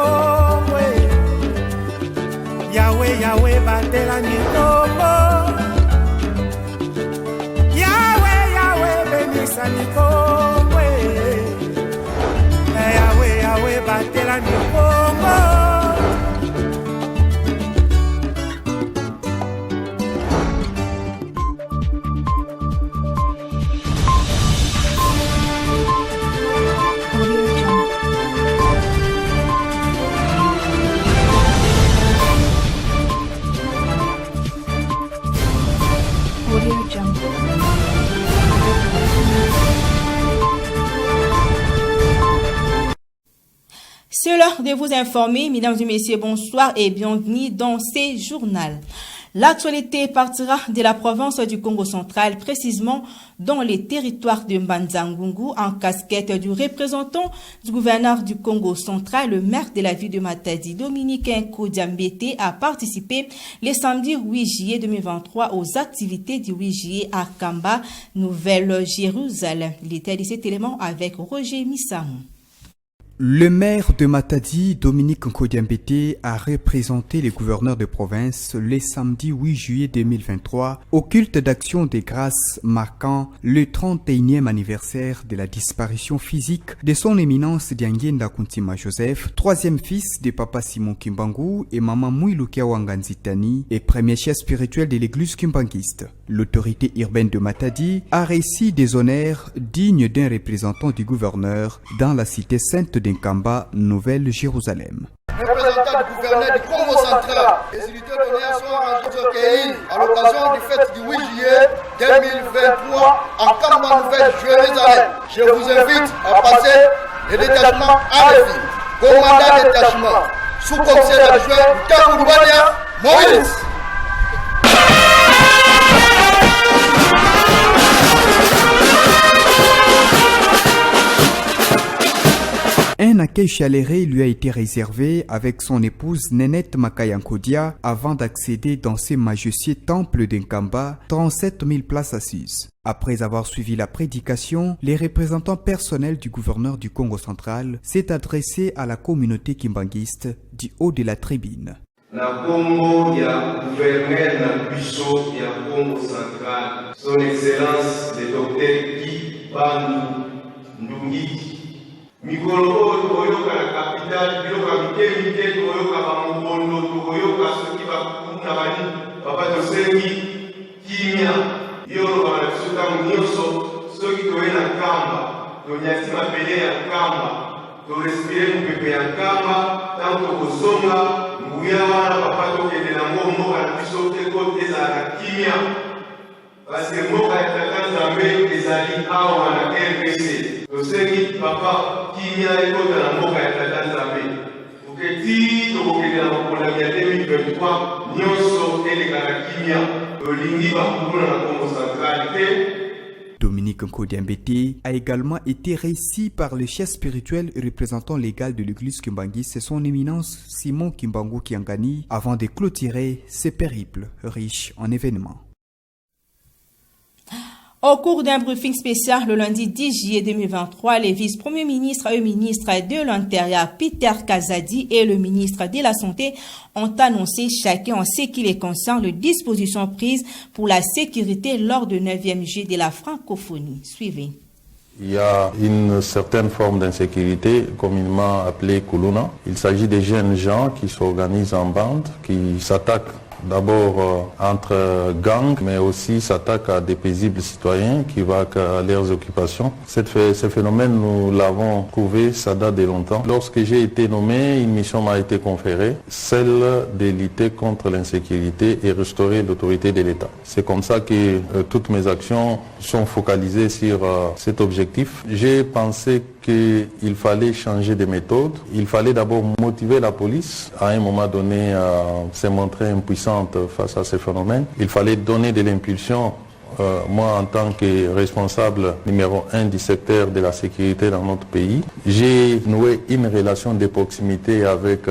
Congo. Yahweh, Yahweh, batela mikongo. Yahweh, Yahweh, benisa mikongo. Yahweh, Yahweh, batela mikongo. C'est l'heure de vous informer, mesdames et messieurs, bonsoir et bienvenue dans ces journaux. L'actualité partira de la province du Congo central, précisément dans les territoires de Mbanza-Ngungu, en casquette du représentant du gouverneur du Congo central, le maire de la ville de Matadi, Dominique Nkodiambete, a participé le samedi 8 juillet 2023 aux activités du 8 juillet à Kamba, Nouvelle-Jérusalem. Il était de cet élément avec Roger Missamou. Le maire de Matadi, Dominique Nkodiambete, a représenté les gouverneurs de province le samedi 8 juillet 2023 au culte d'action des grâces marquant le 31e anniversaire de la disparition physique de son éminence Diangenda Kuntima Joseph, troisième fils de papa Simon Kimbangu et maman Mouiloukia Wanganzitani et premier chef spirituel de l'église kimbanguiste. L'autorité urbaine de Matadi a reçu des honneurs dignes d'un représentant du gouverneur dans la cité sainte de Nkamba, Nouvelle-Jérusalem. Représentant du gouverneur du Congo central, les unités d'honneur sont rendues au pays à l'occasion du fête du 8 juillet 2023 en Kamba, Nouvelle-Jérusalem. Je vous invite à passer le détachement à l'effet. Commandant détachement, sous-commissaire adjoint Taboubania, Moïse. Un accueil chaleureux lui a été réservé avec son épouse Nénette Makayankodia avant d'accéder dans ce majestueux temple d'Nkamba, 37 000 places assises. Après avoir suivi la prédication, les représentants personnels du gouverneur du Congo central s'est adressé à la communauté kimbanguiste du haut de la tribune. Na Congo, il y a gouverneur na Bisso, il y a Congo central, son excellence le docteur Guy Bandou Ndungi. Mikolo toyoka na capitale biloka mike toyoka bamukondo toyoka soki bakuna bani papa tosengi kimia yolo bana suka munyoso soki toyena kamba tonyasi mapele ya kamba to respire mupepe ya kamba tanto kozonga nguya wana papa tokende na ngombo na biso te kote za kimia parce que mboka ya tata Nzambe ezali awa na RDC. Tosengi papa kimia ekota na mboka ya tata Nzambe. Uketi tokokende na mokolo ya 2023 nyonso elekaka kimia tolingi bakulu na Congo central te. Dominique Nkodiambete a également été reçu par le chef spirituel et représentant légal de l'église kimbanguiste, son éminence Simon Kimbangu Kiangani, avant de clôturer ses périples riches en événements. Au cours d'un briefing spécial le lundi 10 juillet 2023, les vice-premiers ministres et le ministre de l'Intérieur, Peter Kazadi, et le ministre de la Santé ont annoncé chacun en ce qui les concerne les dispositions prises pour la sécurité lors du 9e juillet de la francophonie. Suivez. Il y a une certaine forme d'insécurité, communément appelée Kuluna. Il s'agit des jeunes gens qui s'organisent en bande, qui s'attaquent d'abord entre gangs, mais aussi s'attaquent à des paisibles citoyens qui vaquent à leurs occupations. Ce phénomène, nous l'avons trouvé, ça date de longtemps. Lorsque j'ai été nommé, une mission m'a été conférée, celle de lutter contre l'insécurité et restaurer l'autorité de l'État. C'est comme ça que toutes mes actions sont focalisées sur cet objectif. J'ai pensé qu'il fallait changer de méthode. Il fallait d'abord motiver la police à un moment donné à se montrer impuissante face à ces phénomènes. Il fallait donner de l'impulsion. Moi, en tant que responsable numéro 1 du secteur de la sécurité dans notre pays, j'ai noué une relation de proximité avec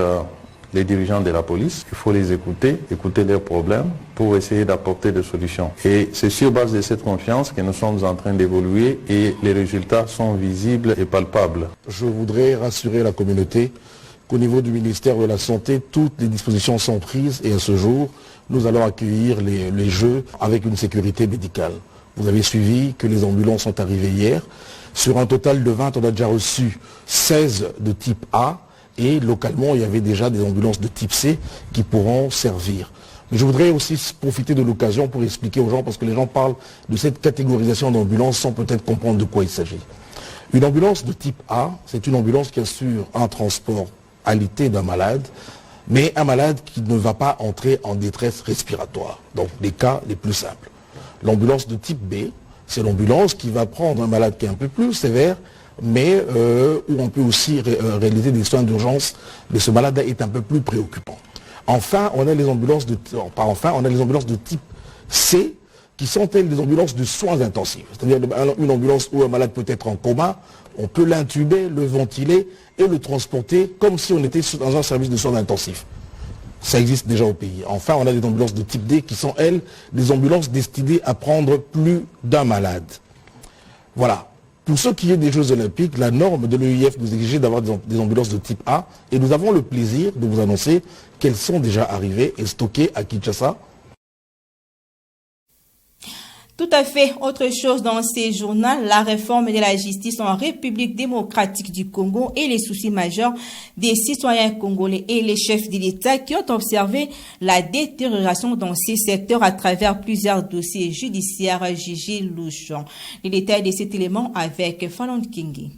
les dirigeants de la police. Il faut les écouter leurs problèmes pour essayer d'apporter des solutions. Et c'est sur base de cette confiance que nous sommes en train d'évoluer et les résultats sont visibles et palpables. Je voudrais rassurer la communauté qu'au niveau du ministère de la Santé, toutes les dispositions sont prises et à ce jour, nous allons accueillir les Jeux avec une sécurité médicale. Vous avez suivi que les ambulances sont arrivées hier. Sur un total de 20, on a déjà reçu 16 de type A et localement, il y avait déjà des ambulances de type C qui pourront servir. Mais je voudrais aussi profiter de l'occasion pour expliquer aux gens, parce que les gens parlent de cette catégorisation d'ambulances sans peut-être comprendre de quoi il s'agit. Une ambulance de type A, c'est une ambulance qui assure un transport alité d'un malade, mais un malade qui ne va pas entrer en détresse respiratoire. Donc les cas les plus simples. L'ambulance de type B, c'est l'ambulance qui va prendre un malade qui est un peu plus sévère, mais où on peut aussi réaliser des soins d'urgence, mais ce malade est un peu plus préoccupant. Enfin, on a les ambulances de type C, qui sont elles des ambulances de soins intensifs. C'est-à-dire une ambulance où un malade peut être en coma, on peut l'intuber, le ventiler et le transporter comme si on était dans un service de soins intensifs. Ça existe déjà au pays. Enfin, on a des ambulances de type D qui sont, elles, des ambulances destinées à prendre plus d'un malade. Voilà. Pour ce qui est des Jeux Olympiques, la norme de l'EIF nous exige d'avoir des ambulances de type A et nous avons le plaisir de vous annoncer qu'elles sont déjà arrivées et stockées à Kinshasa. Tout à fait. Autre chose dans ces journaux, la réforme de la justice en République démocratique du Congo et les soucis majeurs des citoyens congolais et les chefs de l'État qui ont observé la détérioration dans ces secteurs à travers plusieurs dossiers judiciaires jugés louches. Les détails de cet élément avec Falon Kingi.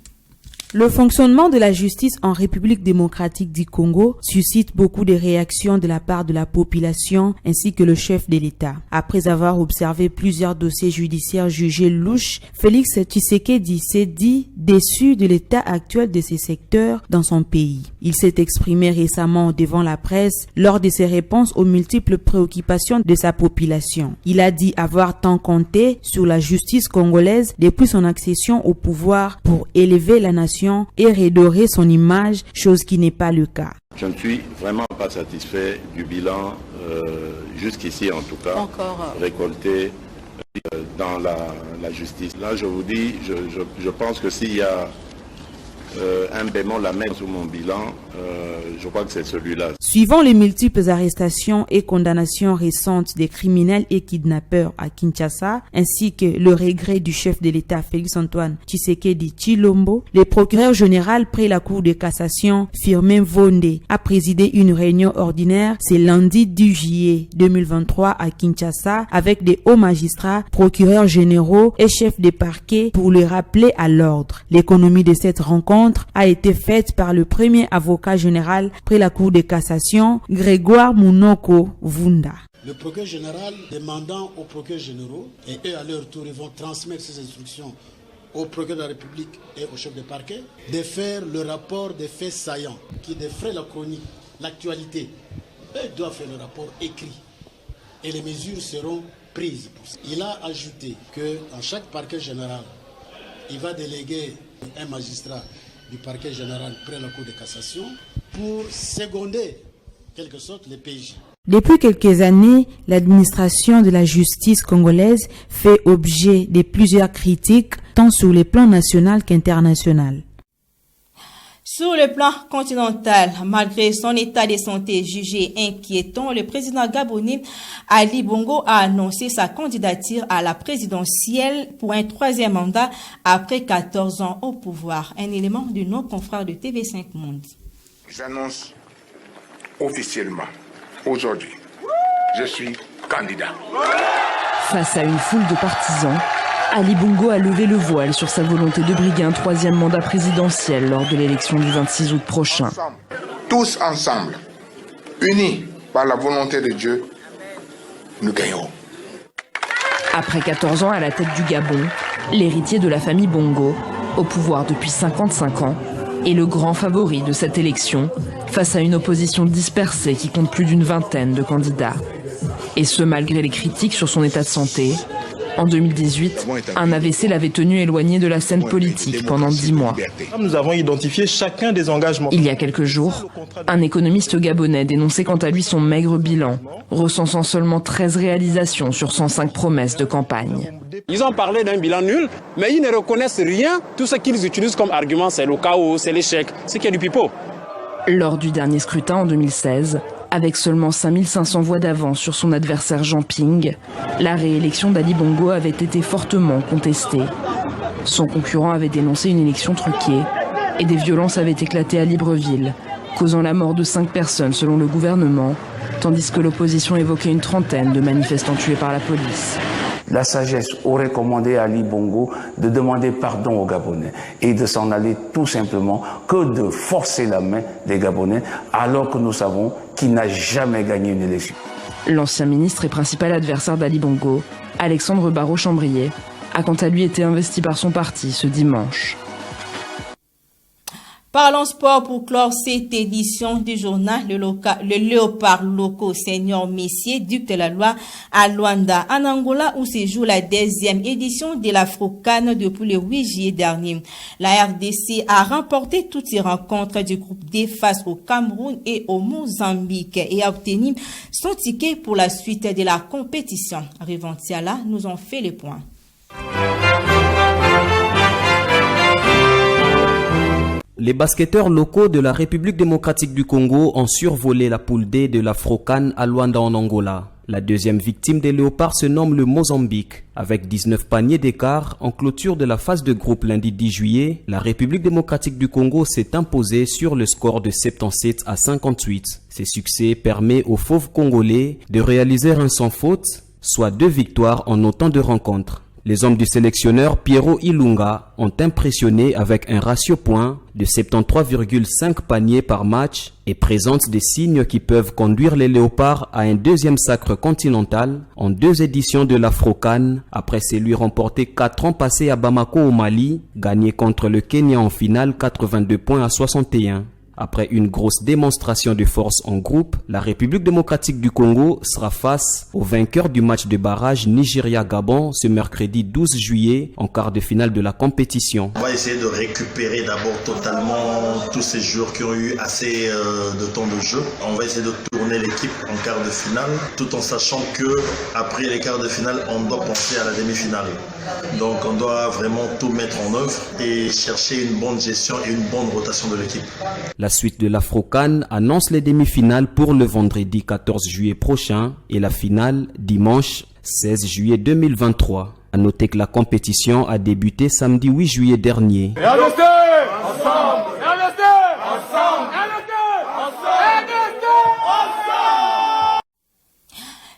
Le fonctionnement de la justice en République démocratique du Congo suscite beaucoup de réactions de la part de la population ainsi que le chef de l'État. Après avoir observé plusieurs dossiers judiciaires jugés louches, Félix Tshisekedi s'est dit déçu de l'état actuel de ces secteurs dans son pays. Il s'est exprimé récemment devant la presse lors de ses réponses aux multiples préoccupations de sa population. Il a dit avoir tant compté sur la justice congolaise depuis son accession au pouvoir pour élever la nation et redorer son image, chose qui n'est pas le cas. Je ne suis vraiment pas satisfait du bilan, jusqu'ici en tout cas, récolté dans la justice. Là, je vous dis, je pense que s'il y a un bémol à mettre sur mon bilan, je crois que c'est celui-là. Suivant les multiples arrestations et condamnations récentes des criminels et kidnappeurs à Kinshasa, ainsi que le regret du chef de l'État Félix-Antoine Tshisekedi Tshilombo, le procureur général près la Cour de cassation, Firmin Vonde, a présidé une réunion ordinaire ce lundi 10 juillet 2023 à Kinshasa avec des hauts magistrats, procureurs généraux et chefs de parquet pour les rappeler à l'ordre. L'économie de cette rencontre a été faite par le premier avocat général près la Cour de cassation, Grégoire Mounoko Vunda. Le procureur général demandant aux procureurs généraux, et eux à leur tour ils vont transmettre ces instructions au procureur de la République et au chef de parquet, de faire le rapport des faits saillants qui défraient la chronique, l'actualité. Eux doivent faire le rapport écrit et les mesures seront prises pour ça. Il a ajouté que dans chaque parquet général, il va déléguer un magistrat du parquet général près la Cour de cassation pour seconder, en quelque sorte, les PJ. Depuis quelques années, l'administration de la justice congolaise fait objet de plusieurs critiques, tant sur le plan national qu'international. Sur le plan continental, malgré son état de santé jugé inquiétant, le président gabonais Ali Bongo a annoncé sa candidature à la présidentielle pour un troisième mandat après 14 ans au pouvoir. Un élément de nos confrères de TV5 Monde. J'annonce officiellement aujourd'hui, je suis candidat. Face à une foule de partisans, Ali Bongo a levé le voile sur sa volonté de briguer un troisième mandat présidentiel lors de l'élection du 26 août prochain. Tous ensemble, unis par la volonté de Dieu, nous gagnons. Après 14 ans à la tête du Gabon, l'héritier de la famille Bongo, au pouvoir depuis 55 ans, est le grand favori de cette élection face à une opposition dispersée qui compte plus d'une vingtaine de candidats. Et ce malgré les critiques sur son état de santé. En 2018, un AVC l'avait tenu éloigné de la scène politique pendant 10 mois. Nous avons identifié chacun des engagements. Il y a quelques jours, un économiste gabonais dénonçait quant à lui son maigre bilan, recensant seulement 13 réalisations sur 105 promesses de campagne. Ils ont parlé d'un bilan nul, mais ils ne reconnaissent rien. Tout ce qu'ils utilisent comme argument, c'est le chaos, c'est l'échec, c'est qu'il y a du pipeau. Lors du dernier scrutin en 2016, avec seulement 5500 voix d'avance sur son adversaire Jean Ping, la réélection d'Ali Bongo avait été fortement contestée. Son concurrent avait dénoncé une élection truquée et des violences avaient éclaté à Libreville, causant la mort de 5 personnes selon le gouvernement, tandis que l'opposition évoquait une trentaine de manifestants tués par la police. La sagesse aurait commandé à Ali Bongo de demander pardon aux Gabonais et de s'en aller tout simplement que de forcer la main des Gabonais alors que nous savons qu'il n'a jamais gagné une élection. L'ancien ministre et principal adversaire d'Ali Bongo, Alexandre Barraud-Chambrier, a quant à lui été investi par son parti ce dimanche. Parlons sport pour clore cette édition du journal. Le léopard locaux senior Messier, duc de la loi à Luanda, en Angola, où se joue la 10e édition de l'Afro-CAN depuis le 8 juillet dernier. La RDC a remporté toutes ses rencontres du groupe D face au Cameroun et au Mozambique et a obtenu son ticket pour la suite de la compétition. Rivantiala nous en fait les points. Les basketteurs locaux de la République démocratique du Congo ont survolé la poule D de l'Afro-CAN à Luanda en Angola. La deuxième victime des léopards se nomme le Mozambique. Avec 19 paniers d'écart, en clôture de la phase de groupe lundi 10 juillet, la République démocratique du Congo s'est imposée sur le score de 77 à 58. Ces succès permettent aux fauves congolais de réaliser un sans faute, soit 2 victoires en autant de rencontres. Les hommes du sélectionneur Piero Ilunga ont impressionné avec un ratio point de 73,5 paniers par match et présentent des signes qui peuvent conduire les léopards à un deuxième sacre continental en 2 éditions de l'Afro-CAN après celui remporté 4 ans passés à Bamako au Mali, gagné contre le Kenya en finale 82 points à 61. Après une grosse démonstration de force en groupe, la République démocratique du Congo sera face au vainqueur du match de barrage Nigeria-Gabon ce mercredi 12 juillet en quart de finale de la compétition. On va essayer de récupérer d'abord totalement tous ces joueurs qui ont eu assez de temps de jeu. On va essayer de tourner l'équipe en quart de finale tout en sachant que après les quarts de finale, on doit penser à la demi-finale. Donc on doit vraiment tout mettre en œuvre et chercher une bonne gestion et une bonne rotation de l'équipe. La suite de l'Afro-CAN annonce les demi-finales pour le vendredi 14 juillet prochain et la finale dimanche 16 juillet 2023. À noter que la compétition a débuté samedi 8 juillet dernier.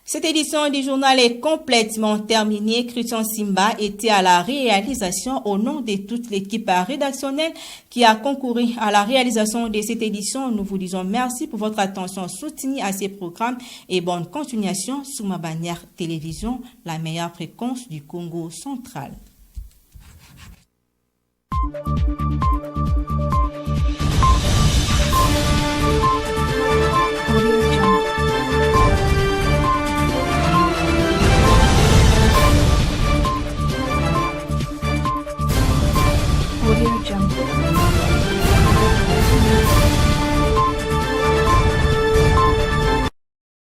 Cette édition du journal est complètement terminée. Christian Simba était à la réalisation au nom de toute l'équipe rédactionnelle qui a concouru à la réalisation de cette édition. Nous vous disons merci pour votre attention soutenue à ces programmes et bonne continuation sous ma bannière télévision, la meilleure fréquence du Congo central.